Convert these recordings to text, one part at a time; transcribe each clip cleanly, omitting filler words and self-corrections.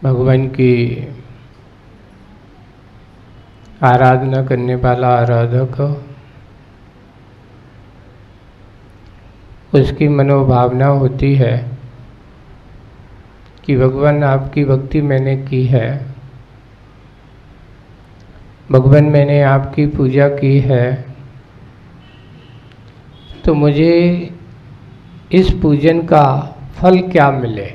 भगवान की आराधना करने वाला आराधक उसकी मनोभावना होती है कि भगवान आपकी भक्ति मैंने की है, भगवान मैंने आपकी पूजा की है, तो मुझे इस पूजन का फल क्या मिले,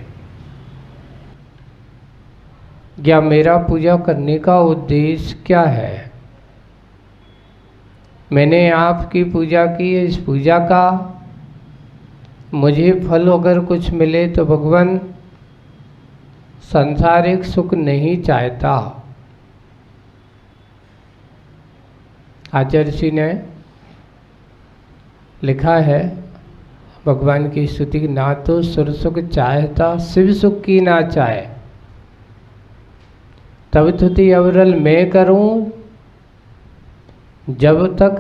या मेरा पूजा करने का उद्देश्य क्या है। मैंने आपकी पूजा की है, इस पूजा का मुझे फल अगर कुछ मिले तो भगवान सांसारिक सुख नहीं चाहता। आचार्य जी ने लिखा है भगवान की स्तुति, ना तो सुर सुख चाहता शिव सुख की ना चाहे, तब तुति अवरल मैं करूं जब तक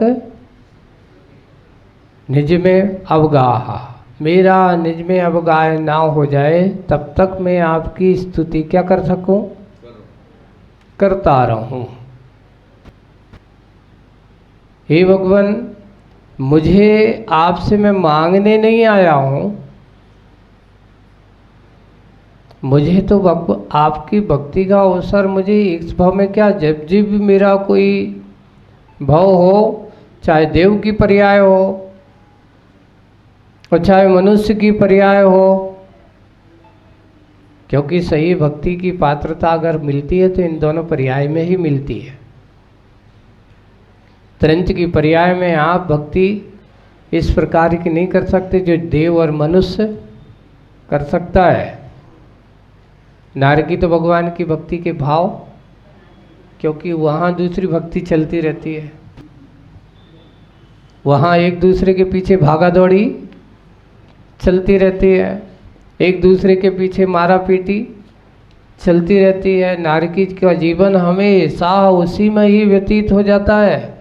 निज में अवगाह, मेरा निज में अवगाह ना हो जाए तब तक मैं आपकी स्तुति क्या कर सकूं, करता रहूं। हे भगवान, मुझे आपसे मैं मांगने नहीं आया हूं, मुझे तो आपकी भक्ति का अवसर मुझे इस भाव में क्या, जब जब मेरा कोई भाव हो, चाहे देव की पर्याय हो और चाहे मनुष्य की पर्याय हो, क्योंकि सही भक्ति की पात्रता अगर मिलती है तो इन दोनों पर्याय में ही मिलती है। त्रंच की पर्याय में आप भक्ति इस प्रकार की नहीं कर सकते जो देव और मनुष्य कर सकता है। नारकी तो भगवान की भक्ति के भाव, क्योंकि वहाँ दूसरी भक्ति चलती रहती है, वहाँ एक दूसरे के पीछे भागा दौड़ी चलती रहती है, एक दूसरे के पीछे मारा पीटी चलती रहती है। नारकी का जीवन हमेशा उसी में ही व्यतीत हो जाता है,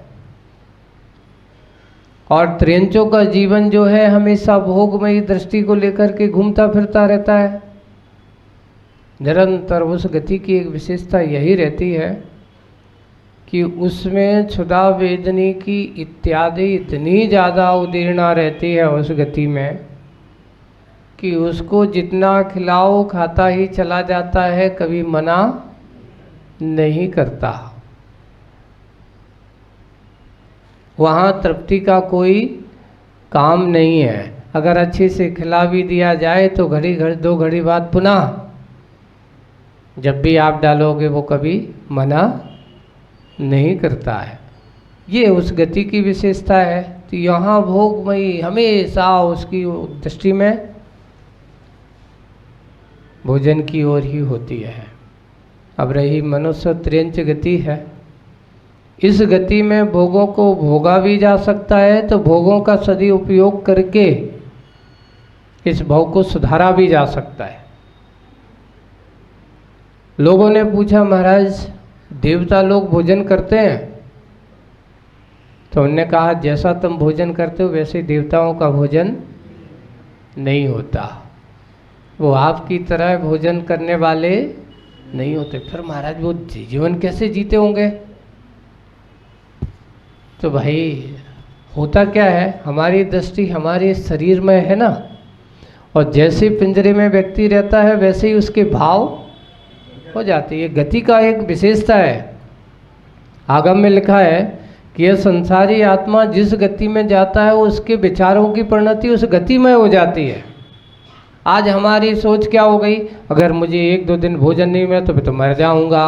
और त्रियंचों का जीवन जो है हमेशा भोगमयी दृष्टि को लेकर के घूमता फिरता रहता है। निरंतर उस गति की एक विशेषता यही रहती है कि उसमें क्षुधा वेदनी की इत्यादि इतनी ज़्यादा उदीर्णा रहती है उस गति में कि उसको जितना खिलाओ खाता ही चला जाता है, कभी मना नहीं करता। वहाँ तृप्ति का कोई काम नहीं है। अगर अच्छे से खिला भी दिया जाए तो दो घड़ी बाद पुनः जब भी आप डालोगे वो कभी मना नहीं करता है। ये उस गति की विशेषता है। तो यहाँ भोगमयी हमेशा उसकी दृष्टि में भोजन की ओर ही होती है। अब रही मनुष्य त्रियंच गति है, इस गति में भोगों को भोगा भी जा सकता है, तो भोगों का सदुपयोग करके इस भोग को सुधारा भी जा सकता है। लोगों ने पूछा, महाराज देवता लोग भोजन करते हैं? तो उन्होंने कहा, जैसा तुम भोजन करते हो वैसे देवताओं का भोजन नहीं होता, वो आपकी तरह भोजन करने वाले नहीं होते। फिर महाराज वो जीवन कैसे जीते होंगे? तो भाई होता क्या है, हमारी दृष्टि हमारे शरीर में है ना, और जैसे पिंजरे में व्यक्ति रहता है वैसे ही उसके भाव हो जाती है। गति का एक विशेषता है। आगम में लिखा है कि यह संसारी आत्मा जिस गति में जाता है उसके विचारों की परिणति उस गति में हो जाती है। आज हमारी सोच क्या हो गई, अगर मुझे 1-2 दिन भोजन नहीं मिला तो मैं तो मर जाऊंगा।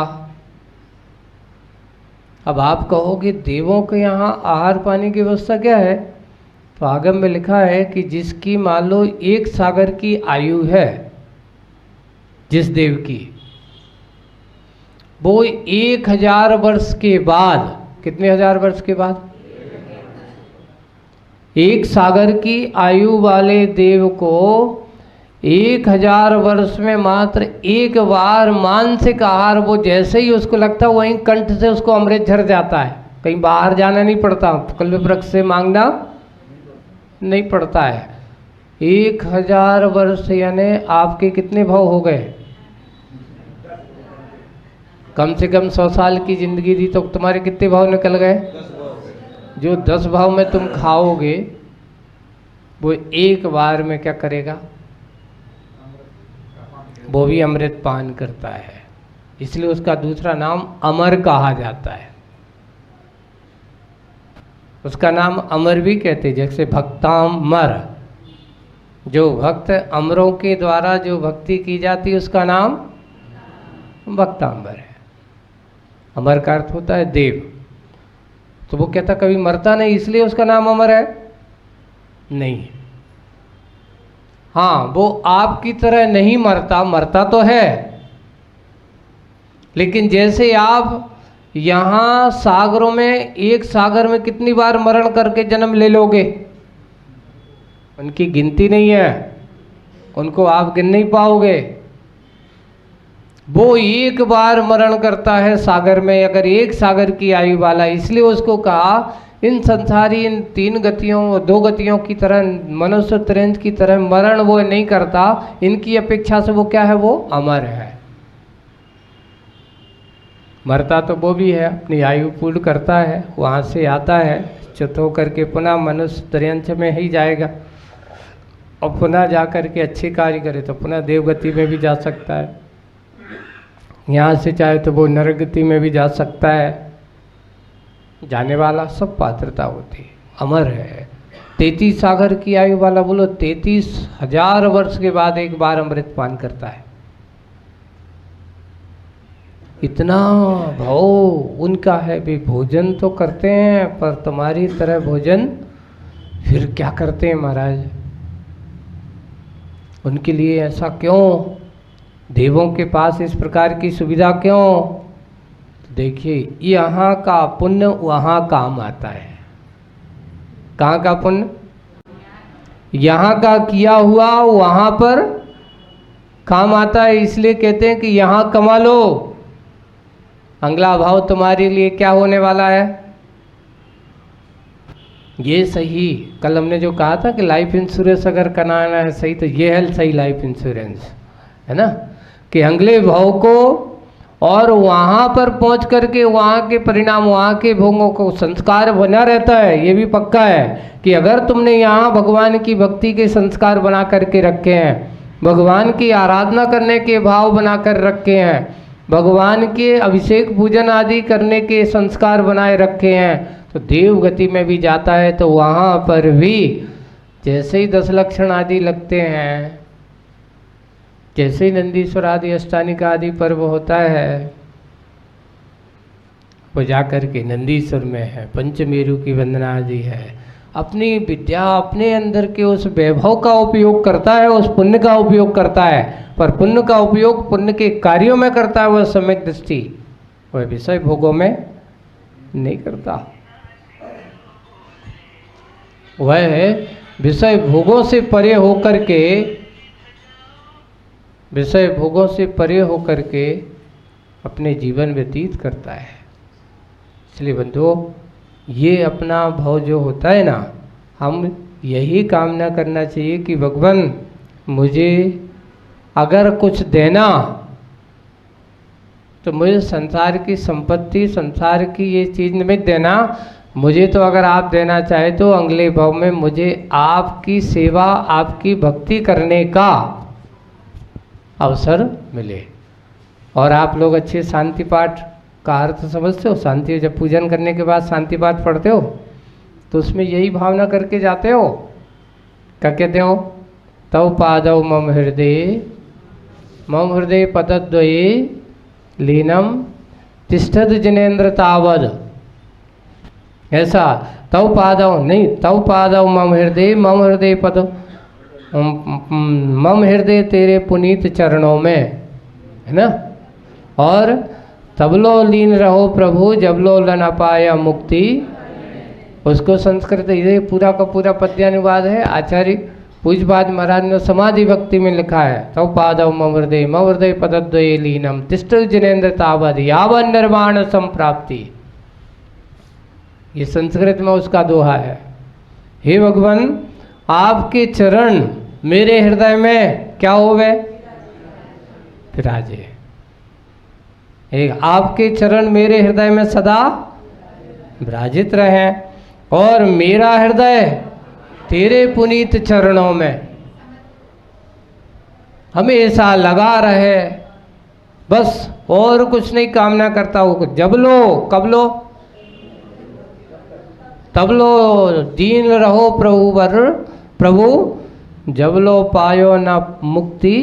अब आप कहोगे देवों के यहाँ आहार पानी की व्यवस्था क्या है? तो आगम में लिखा है कि जिसकी मान लो 1 सागर की आयु है, जिस देव की, वो 1000 वर्ष के बाद, कितने हजार वर्ष के बाद, 1 सागर की आयु वाले देव को 1000 वर्ष में मात्र 1 बार मानसिक आहार, वो जैसे ही उसको लगता है वहीं कंठ से उसको अमृत झर जाता है, कहीं बाहर जाना नहीं पड़ता, कल्प वृक्ष से मांगना नहीं पड़ता है। 1000 वर्ष यानी आपके कितने भाव हो गए? कम से कम 100 साल की जिंदगी दी तो तुम्हारे कितने भाव निकल गए? जो 10 भाव में तुम खाओगे वो एक बार में क्या करेगा? वो भी अमृत पान करता है, इसलिए उसका दूसरा नाम अमर कहा जाता है। उसका नाम अमर भी कहते, जैसे भक्तामर, जो भक्त अमरों के द्वारा जो भक्ति की जाती है उसका नाम भक्तांबर है। अमर का अर्थ होता है देव। तो वो कहता कभी मरता नहीं इसलिए उसका नाम अमर है? नहीं। हाँ, वो आपकी तरह नहीं मरता, मरता तो है, लेकिन जैसे आप यहाँ सागरों में, एक सागर में कितनी बार मरण करके जन्म ले लोगे, उनकी गिनती नहीं है, उनको आप गिन नहीं पाओगे। वो एक बार मरण करता है सागर में, अगर एक सागर की आयु वाला, इसलिए उसको कहा इन संसारी इन 3 गतियों 2 गतियों की तरह, मनुष्य त्रेंज की तरह मरण वो नहीं करता, इनकी अपेक्षा से वो क्या है? वो अमर है। मरता तो वो भी है, अपनी आयु पूर्ण करता है, वहाँ से आता है, च्युत होकर के पुनः मनुष्य त्रेंज में ही जाएगा, और पुनः जा कर के अच्छे कार्य करे तो पुनः देवगति में भी जा सकता है, यहाँ से चाहे तो वो नरगति में भी जा सकता है। जाने वाला सब पात्रता होती है, अमर है। 33 सागर की आयु वाला बोलो 33,000 वर्ष के बाद एक बार अमृत पान करता है। इतना भाव उनका है भी, भोजन तो करते हैं पर तुम्हारी तरह भोजन फिर क्या करते हैं महाराज? उनके लिए ऐसा क्यों? देवों के पास इस प्रकार की सुविधा क्यों? देखिए, यहाँ का पुण्य वहाँ काम आता है। कहाँ का पुण्य? यहाँ का किया हुआ वहाँ पर काम आता है, इसलिए कहते हैं कि यहाँ कमा लो। अगला भाव तुम्हारे लिए क्या होने वाला है? ये सही, कल हमने जो कहा था कि लाइफ इंश्योरेंस अगर कराना है सही, तो ये है सही लाइफ इंश्योरेंस, है ना, कि अगले भाव को और वहाँ पर पहुँच करके वहाँ के परिणाम, वहाँ के भोगों को संस्कार बना रहता है। ये भी पक्का है कि अगर तुमने यहाँ भगवान की भक्ति के संस्कार बना करके रखे हैं, भगवान की आराधना करने के भाव बना कर रखे हैं, भगवान के अभिषेक पूजन आदि करने के संस्कार बनाए रखे हैं, तो देव गति में भी जाता है। तो वहाँ पर भी जैसे ही 10 लक्षण आदि लगते हैं, जैसे ही नंदीश्वर आदि अष्टानिका आदि पर्व होता है, वो जा कर के नंदीश्वर में है, पंचमेरु की वंदना आदि है, अपनी विद्या अपने अंदर के उस वैभव का उपयोग करता है, उस पुण्य का उपयोग करता है, पर पुण्य का उपयोग पुण्य के कार्यों में करता है, वह सम्यक दृष्टि, वह विषय भोगों में नहीं करता। वह विषय भोगों से परे होकर के, विषय भोगों से परे होकर के अपने जीवन व्यतीत करता है। इसलिए बंधुओं, ये अपना भाव जो होता है ना, हम यही कामना करना चाहिए कि भगवान मुझे अगर कुछ देना तो मुझे संसार की संपत्ति, संसार की ये चीज़ नहीं देना, मुझे तो अगर आप देना चाहे तो अगले भाव में मुझे आपकी सेवा, आपकी भक्ति करने का अवसर मिले। और आप लोग अच्छे शांति पाठ का अर्थ समझते हो? शांति, जब पूजन करने के बाद शांति पाठ पढ़ते हो तो उसमें यही भावना करके जाते हो, क्या कहते हो? तव पादव मम हृदय पदद्वये लीनम तिष्ठत जिनेन्द्र तावद। ऐसा तव पादव नहीं, तव पादव मम हृदय पद, मम हृदय तेरे पुनीत चरणों में, है ना। और तबलो लीन रहो प्रभु जबलो लन अपाया मुक्ति। उसको संस्कृत ये पूरा का पूरा पद्यानुवाद है, आचार्य पूज्यपाद महाराज ने समाधि भक्ति में लिखा है। तव पादव मम हृदय पदद्वये लीनम तिष्ठ जिनेन्द्र तावद यावन निर्वाण संप्राप्ति। ये संस्कृत में उसका दोहा है। हे भगवान, आपके चरण मेरे हृदय में क्या हो गए? विराजे। एक आपके चरण मेरे हृदय में सदा विराजित रहें और मेरा हृदय तेरे पुनीत चरणों में हमेशा लगा रहे। बस और कुछ नहीं कामना करता हूँ। जब लो कब लो तब लो, दीन रहो प्रभु वर प्रभु, जब लो पायो ना मुक्ति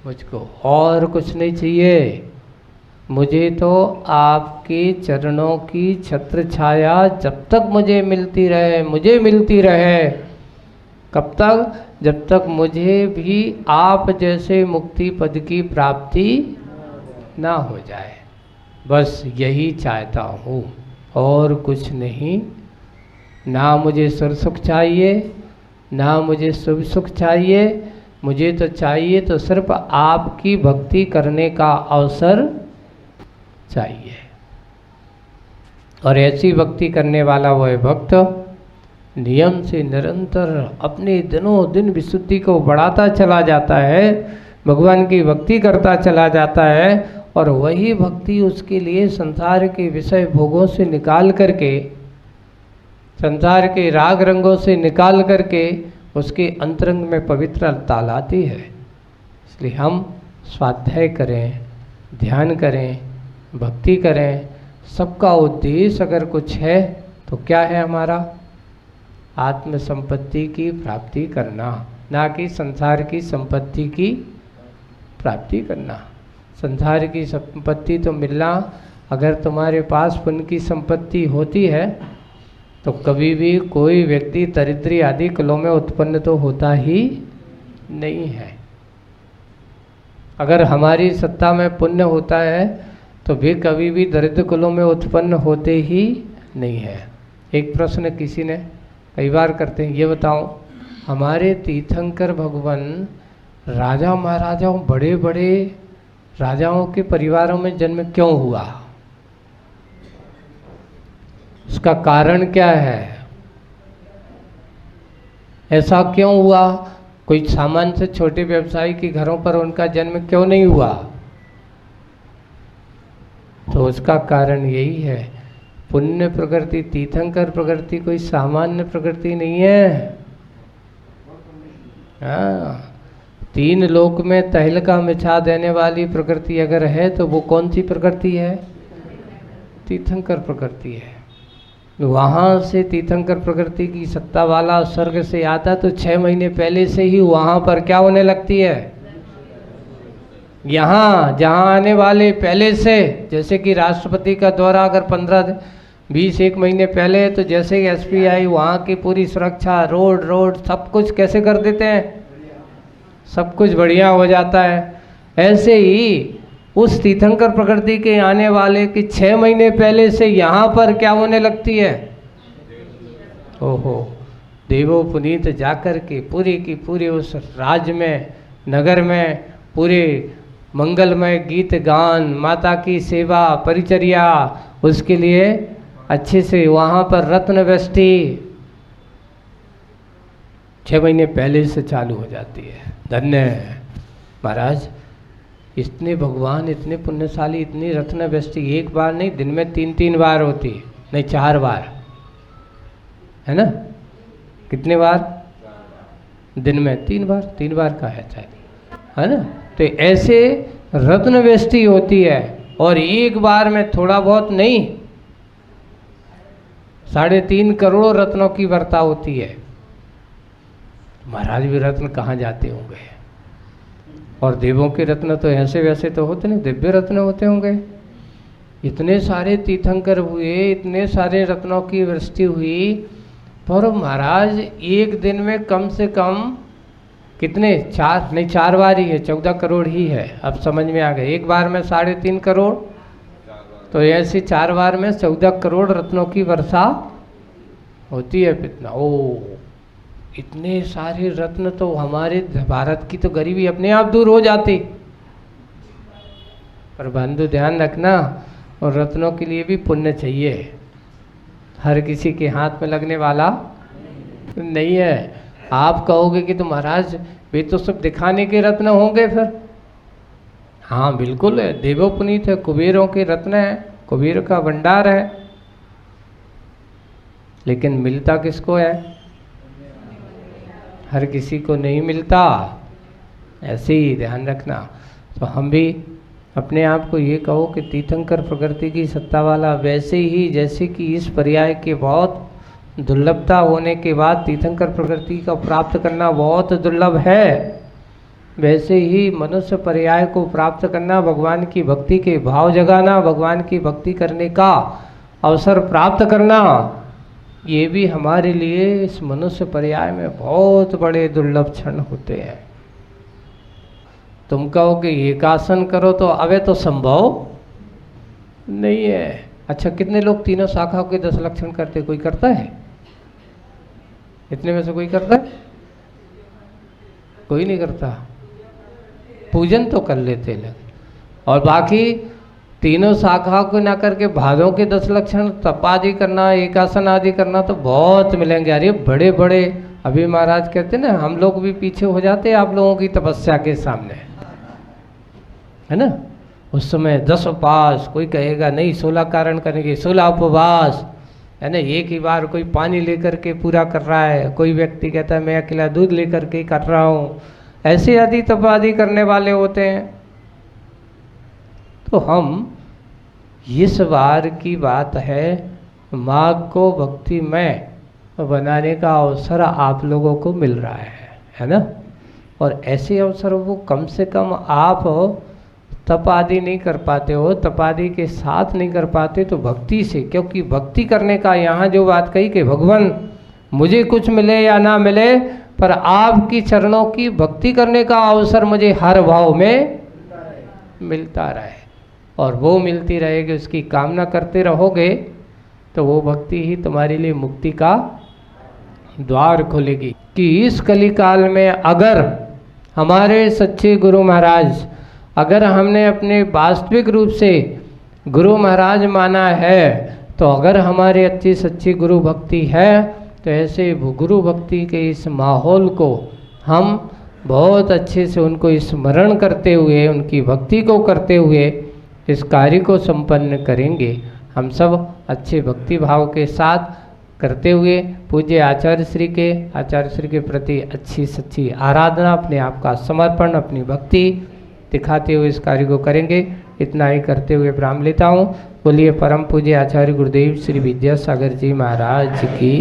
मुझको। और कुछ नहीं चाहिए मुझे, तो आपके चरणों की छत्र छाया जब तक मुझे मिलती रहे, मुझे मिलती रहे। कब तक? जब तक मुझे भी आप जैसे मुक्ति पद की प्राप्ति ना हो जाए। बस यही चाहता हूँ और कुछ नहीं। ना मुझे सुर सुख चाहिए, ना मुझे शुभ सुख चाहिए। मुझे तो चाहिए तो सिर्फ आपकी भक्ति करने का अवसर चाहिए। और ऐसी भक्ति करने वाला वह भक्त नियम से निरंतर अपने दिनों दिन विशुद्धि को बढ़ाता चला जाता है, भगवान की भक्ति करता चला जाता है। और वही भक्ति उसके लिए संसार के विषय भोगों से निकाल करके, संसार के राग रंगों से निकाल करके उसके अंतरंग में पवित्रता लाती है। इसलिए हम स्वाध्याय करें, ध्यान करें, भक्ति करें। सबका उद्देश्य अगर कुछ है तो क्या है हमारा? आत्म संपत्ति की प्राप्ति करना, ना कि संसार की संपत्ति की प्राप्ति करना। संसार की संपत्ति तो मिलना, अगर तुम्हारे पास पुण्य की संपत्ति होती है तो कभी भी कोई व्यक्ति दरिद्री आदि कुलों में उत्पन्न तो होता ही नहीं है। अगर हमारी सत्ता में पुण्य होता है तो भी कभी भी दरिद्र कुलों में उत्पन्न होते ही नहीं है। एक प्रश्न किसी ने कई बार करते हैं, ये बताओ हमारे तीर्थंकर भगवान राजा महाराजाओं, बड़े बड़े राजाओं के परिवारों में जन्म क्यों हुआ? उसका कारण क्या है? ऐसा क्यों हुआ? कोई सामान्य से छोटे व्यवसायी के घरों पर उनका जन्म क्यों नहीं हुआ? तो उसका कारण यही है, पुण्य प्रकृति, तीर्थंकर प्रकृति कोई सामान्य प्रकृति नहीं है। हाँ, तीन लोक में तहलका मचा देने वाली प्रकृति अगर है तो वो कौन सी प्रकृति है? तीर्थंकर प्रकृति है। वहाँ से तीर्थंकर प्रकृति की सत्ता वाला स्वर्ग से आता तो 6 महीने पहले से ही वहाँ पर क्या होने लगती है? यहाँ जहाँ आने वाले पहले से, जैसे कि राष्ट्रपति का दौरा अगर 15-20 महीने पहले है तो जैसे ही एसपी आई वहाँ की पूरी सुरक्षा, रोड सब कुछ कैसे कर देते हैं? सब कुछ बढ़िया हो जाता है। ऐसे ही उस तीर्थंकर प्रकृति के आने वाले की 6 महीने पहले से यहाँ पर क्या होने लगती है? ओहो, देवो पुनीत जाकर के पूरी की पूरी उस राज्य में, नगर में पूरे मंगलमय गीत गान, माता की सेवा परिचर्या, उसके लिए अच्छे से वहाँ पर रत्न वृष्टि 6 महीने पहले से चालू हो जाती है। धन्य है महाराज, इतने भगवान, इतने पुण्यशाली, इतनी रत्न वृष्टि एक बार नहीं, दिन में 3-3 बार होती, नहीं 4 बार, है ना? कितने बार? दिन में 3 बार, 3 बार का है शायद, है ना? तो ऐसे रत्न वृष्टि होती है और एक बार में थोड़ा बहुत नहीं, 3.5 करोड़ रत्नों की वर्षा होती है। महाराज भी रत्न कहाँ जाते होंगे? और देवों के रत्न तो ऐसे वैसे तो होते नहीं, दिव्य रत्न होते होंगे। इतने सारे तीर्थंकर हुए, इतने सारे रत्नों की वृष्टि हुई, पर महाराज एक दिन में कम से कम कितने? 4 बार ही है, 14 करोड़ ही है। अब समझ में आ गए, एक बार में 3.5 करोड़, तो ऐसे 4 बार में 14 करोड़ रत्नों की वर्षा होती है। कितना? ओ, इतने सारे रत्न तो हमारे भारत की तो गरीबी अपने आप दूर हो जाती। पर बंधु ध्यान रखना, और रत्नों के लिए भी पुण्य चाहिए, हर किसी के हाथ में लगने वाला नहीं है। आप कहोगे कि तो महाराज वे तो सब दिखाने के रत्न होंगे, फिर हाँ बिल्कुल है, देवो पुनीत है, कुबेरों के रत्न है, कुबेर का भंडार है, लेकिन मिलता किसको है? हर किसी को नहीं मिलता, ऐसे ही ध्यान रखना। तो हम भी अपने आप को ये कहो कि तीर्थंकर प्रकृति की सत्ता वाला, वैसे ही जैसे कि इस पर्याय के बहुत दुर्लभता होने के बाद तीर्थंकर प्रकृति का प्राप्त करना बहुत दुर्लभ है, वैसे ही मनुष्य पर्याय को प्राप्त करना, भगवान की भक्ति के भाव जगाना, भगवान की भक्ति करने का अवसर प्राप्त करना, ये भी हमारे लिए इस मनुष्य पर्याय में बहुत बड़े दुर्लभ क्षण होते हैं। तुम कहो कि एकासन करो तो अवे तो संभव नहीं है। अच्छा, कितने लोग तीनों शाखाओं के 10 लक्षण करते? कोई करता है? इतने में से कोई करता है? कोई नहीं करता। पूजन तो कर लेते लोग, और बाकी तीनों शाखाओं को ना करके भादों के 10 लक्षण, तप आदि करना, एकासन आदि करना तो बहुत मिलेंगे। अरे बड़े बड़े, अभी महाराज कहते ना, हम लोग भी पीछे हो जाते हैं आप लोगों की तपस्या के सामने, है ना। उस समय 10 उपवास, कोई कहेगा नहीं 16 कारण करेंगे, 16 उपवास, है ना। एक ही बार कोई पानी लेकर के पूरा कर रहा है, कोई व्यक्ति कहता है मैं अकेला दूध लेकर के कर रहा हूँ, ऐसे आदि तप आदि करने वाले होते हैं। तो हम इस बार की बात है, माँ को भक्ति में बनाने का अवसर आप लोगों को मिल रहा है ना। और ऐसे अवसर वो कम से कम आप तप आदि नहीं कर पाते हो, तप आदि के साथ नहीं कर पाते तो भक्ति से, क्योंकि भक्ति करने का यहाँ जो बात कही कि भगवान मुझे कुछ मिले या ना मिले, पर आपकी चरणों की भक्ति करने का अवसर मुझे हर भाव में मिलता रहे, और वो मिलती रहेगी, उसकी कामना करते रहोगे तो वो भक्ति ही तुम्हारे लिए मुक्ति का द्वार खोलेगी। कि इस कलिकाल में अगर हमारे सच्चे गुरु महाराज, अगर हमने अपने वास्तविक रूप से गुरु महाराज माना है, तो अगर हमारी अच्छी सच्ची गुरु भक्ति है, तो ऐसे गुरु भक्ति के इस माहौल को हम बहुत अच्छे से उनको स्मरण करते हुए, उनकी भक्ति को करते हुए इस कार्य को संपन्न करेंगे। हम सब अच्छे भक्ति भाव के साथ करते हुए पूज्य आचार्य श्री के प्रति अच्छी सच्ची आराधना, अपने आप का समर्पण, अपनी भक्ति दिखाते हुए इस कार्य को करेंगे। इतना ही करते हुए विराम लेता हूँ। बोलिए परम पूज्य आचार्य गुरुदेव श्री विद्यासागर जी महाराज की।